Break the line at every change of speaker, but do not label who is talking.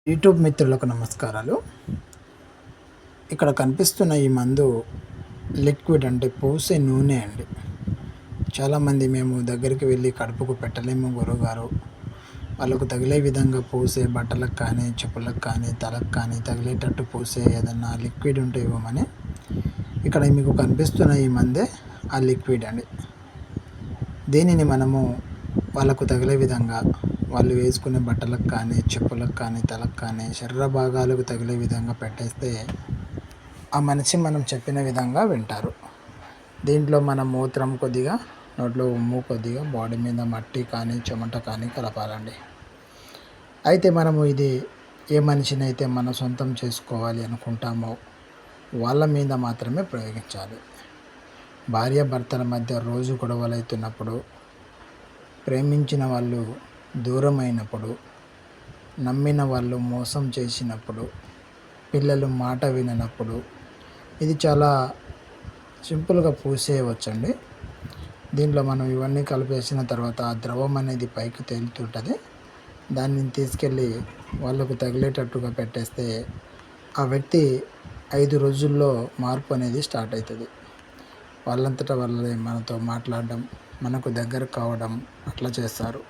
YouTube మిత్రులకు నమస్కారాలు. ఇక్కడ కనిపిస్తున్న ఈ మందు లిక్విడ్ అంటే పూసే నూనె అండి. చాలామంది మేము దగ్గరికి వెళ్ళి కడుపుకు పెట్టలేము గురువుగారు, వాళ్ళకు తగిలే విధంగా పూసే బట్టలకు కానీ చెప్పులకు కానీ తలకు కానీ తగిలేటట్టు పూసే ఏదన్నా లిక్విడ్ ఉంటే ఇవ్వమని. ఇక్కడ మీకు కనిపిస్తున్న ఈ మందే ఆ లిక్విడ్ అండి. దీనిని మనము వాళ్ళకు తగిలే విధంగా, వాళ్ళు వేసుకునే బట్టలకు కానీ చెప్పులకు కానీ తలకు కానీ శరీర భాగాలకు తగిలే విధంగా పెట్టేస్తే ఆ మనిషి మనం చెప్పిన విధంగా వింటారు. దీంట్లో మన మూత్రం కొద్దిగా, నోట్లో ఉమ్ము కొద్దిగా, బాడీ మీద మట్టి కానీ చెమట కానీ కలపాలండి. అయితే మనము ఇది ఏ మనిషినైతే మన సొంతం చేసుకోవాలి అనుకుంటామో వాళ్ళ మీద మాత్రమే ప్రయోగించాలి. భార్యాభర్తల మధ్య రోజు గొడవలవుతున్నప్పుడు, ప్రేమించిన వాళ్ళు దూరమైనప్పుడు, నమ్మిన వాళ్ళు మోసం చేసినప్పుడు, పిల్లలు మాట విననప్పుడు ఇది చాలా సింపుల్గా పూసేయవచ్చండి. దీంట్లో మనం ఇవన్నీ కలిపేసిన తర్వాత ఆ ద్రవం అనేది పైకి తేలుతుంటుంది. దాన్ని తీసుకెళ్ళి వాళ్ళకు తగిలేటట్టుగా పెట్టేస్తే ఆ వ్యక్తి 5 రోజుల్లో మార్పు అనేది స్టార్ట్ అవుతుంది. వాళ్ళంతటా వాళ్ళే మనతో మాట్లాడడం, మనకు దగ్గర కావడం అట్లా చేస్తారు.